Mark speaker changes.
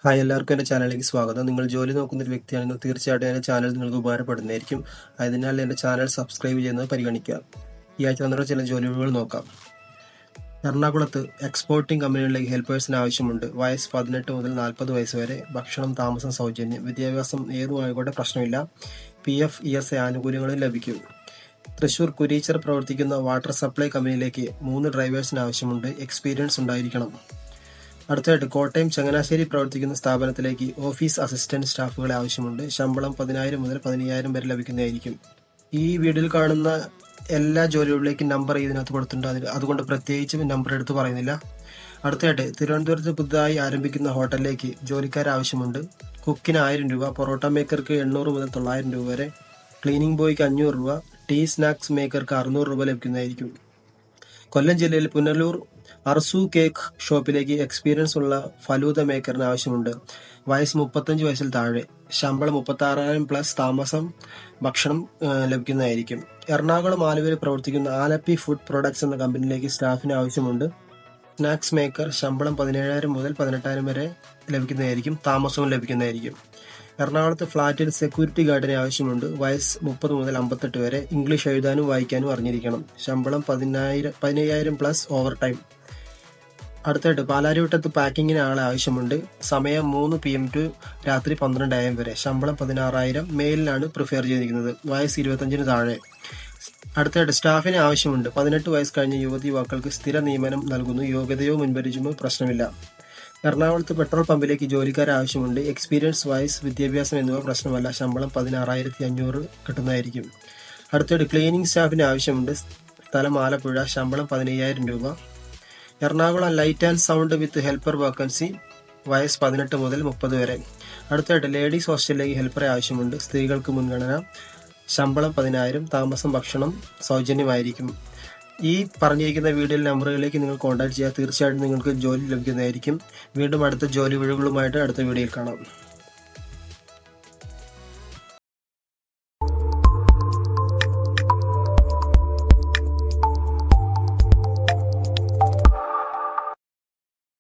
Speaker 1: Hi, എല്ലാവർക്കും എൻ്റെ ചാനലിലേക്ക് സ്വാഗതം. നിങ്ങൾ ജോലി നോക്കുന്ന ഒരു വ്യക്തിയാണെങ്കിൽ തീർച്ചയായിട്ടും എൻ്റെ ചാനൽ നിങ്ങൾക്ക് ഉപകാരപ്പെടുന്നതായിരിക്കും. അതിനാൽ എൻ്റെ ചാനൽ സബ്സ്ക്രൈബ് ചെയ്യുന്നത് പരിഗണിക്കുക. ഈ ആഴ്ച വന്നിട്ട് ചില ജോലികൾ നോക്കാം. എറണാകുളത്ത് എക്സ്പോർട്ടിംഗ് കമ്പനികളിലേക്ക് ഹെൽപ്പേഴ്സിന് ആവശ്യമുണ്ട്. വയസ്സ് 18 മുതൽ 40 വയസ്സ് വരെ. ഭക്ഷണം, താമസം സൗജന്യം. വിദ്യാഭ്യാസം ഏതുമായിക്കോട്ടെ, പ്രശ്നമില്ല. PF, ESA ആനുകൂല്യങ്ങളും ലഭിക്കും. തൃശൂർ കുരീച്ചർ പ്രവർത്തിക്കുന്ന വാട്ടർ സപ്ലൈ കമ്പനിയിലേക്ക് 3 ഡ്രൈവേഴ്സിന് ആവശ്യമുണ്ട്. എക്സ്പീരിയൻസ് ഉണ്ടായിരിക്കണം. അടുത്തതായിട്ട് കോട്ടയം ചങ്ങനാശ്ശേരി പ്രവർത്തിക്കുന്ന സ്ഥാപനത്തിലേക്ക് ഓഫീസ് അസിസ്റ്റന്റ് സ്റ്റാഫുകളെ ആവശ്യമുണ്ട്. ശമ്പളം 10,000 മുതൽ 15,000 വരെ ലഭിക്കുന്നതായിരിക്കും. ഈ വീഡിയോയിൽ കാണുന്ന എല്ലാ ജോലികളിലേക്കും നമ്പർ ഇതിനകത്ത് കൊടുത്തിട്ടുണ്ട്. അതുകൊണ്ട് പ്രത്യേകിച്ചും നമ്പർ എടുത്ത് പറയുന്നില്ല. അടുത്തതായിട്ട് തിരുവനന്തപുരത്ത് പുതുതായി ആരംഭിക്കുന്ന ഹോട്ടലിലേക്ക് ജോലിക്കാർ ആവശ്യമുണ്ട്. കുക്കിന് 1000 രൂപ, പൊറോട്ട മേക്കർക്ക് 800 മുതൽ 900 രൂപ വരെ, ക്ലീനിംഗ് ബോയ്ക്ക് 500 രൂപ, ടീ സ്നാക്സ് മേക്കർക്ക് 600 രൂപ ലഭിക്കുന്നതായിരിക്കും. കൊല്ലം ജില്ലയിൽ പുനലൂർ അർസു കേക്ക് ഷോപ്പിലേക്ക് എക്സ്പീരിയൻസ് ഉള്ള ഫലൂദ മേക്കറിന് ആവശ്യമുണ്ട്. വയസ്സ് 35 വയസ്സിൽ താഴെ. ശമ്പളം 36,000 പ്ലസ് താമസം ഭക്ഷണം ലഭിക്കുന്നതായിരിക്കും. എറണാകുളം ആലുവയിൽ പ്രവർത്തിക്കുന്ന ആലപ്പി ഫുഡ് പ്രൊഡക്ട്സ് എന്ന കമ്പനിയിലേക്ക് സ്റ്റാഫിന് ആവശ്യമുണ്ട്. Snacks maker. ശമ്പളം 17,000 മുതൽ 18,000 വരെ ലഭിക്കുന്നതായിരിക്കും. താമസവും ലഭിക്കുന്നതായിരിക്കും. എറണാകുളത്ത് ഫ്ളാറ്റിൽ സെക്യൂരിറ്റി ഗാർഡിനെ ആവശ്യമുണ്ട്. വയസ്സ് 30 മുതൽ 58 വരെ. ഇംഗ്ലീഷ് എഴുതാനും വായിക്കാനും അറിഞ്ഞിരിക്കണം. ശമ്പളം 15,000 പ്ലസ് ഓവർ ടൈം. അടുത്തായിട്ട് പാലാരിവട്ടത്ത് പാക്കിങ്ങിന് ആളെ ആവശ്യമുണ്ട്. സമയം 3 PM ടു രാത്രി 12 AM വരെ. ശമ്പളം 16,000. മെയിലിനാണ് പ്രിഫർ ചെയ്തിരിക്കുന്നത്. വയസ്സ് 25 താഴെ. അടുത്തായിട്ട് സ്റ്റാഫിന് ആവശ്യമുണ്ട്. 18 വയസ്സ് കഴിഞ്ഞ യുവതി യുവാക്കൾക്ക് സ്ഥിര നിയമനം നൽകുന്നു. യോഗ്യതയോ മുൻപരിചയമോ പ്രശ്നമില്ല. എറണാകുളത്ത് പെട്രോൾ പമ്പിലേക്ക് ജോലിക്കാരെ ആവശ്യമുണ്ട്. എക്സ്പീരിയൻസ്, വയസ്സ്, വിദ്യാഭ്യാസം എന്നിവ പ്രശ്നമല്ല. ശമ്പളം 16,500 കിട്ടുന്നതായിരിക്കും. അടുത്തായിട്ട് ക്ലീനിങ് സ്റ്റാഫിന് ആവശ്യമുണ്ട്. സ്ഥലം ആലപ്പുഴ. ശമ്പളം 15,000 രൂപ. Ernakulam light and sound with helper vacancy. വയസ്സ് 18 മുതൽ 30 വരെ. അടുത്തായിട്ട് ലേഡീസ് ഹോസ്റ്റലിലേക്ക് ഹെൽപ്പറെ ആവശ്യമുണ്ട്. സ്ത്രീകൾക്ക് മുൻഗണന. ശമ്പളം 10,000. താമസം ഭക്ഷണം സൗജന്യമായിരിക്കും. ഈ പറഞ്ഞിരിക്കുന്ന വീഡിയോ നമ്പറുകളിലേക്ക് നിങ്ങൾ കോൺടാക്ട് ചെയ്യുക. തീർച്ചയായിട്ടും നിങ്ങൾക്ക് ജോലി ലഭിക്കുന്നതായിരിക്കും. വീണ്ടും അടുത്ത ജോലി ഒഴിവുകളുമായിട്ട് അടുത്ത വീഡിയോയിൽ കാണാം.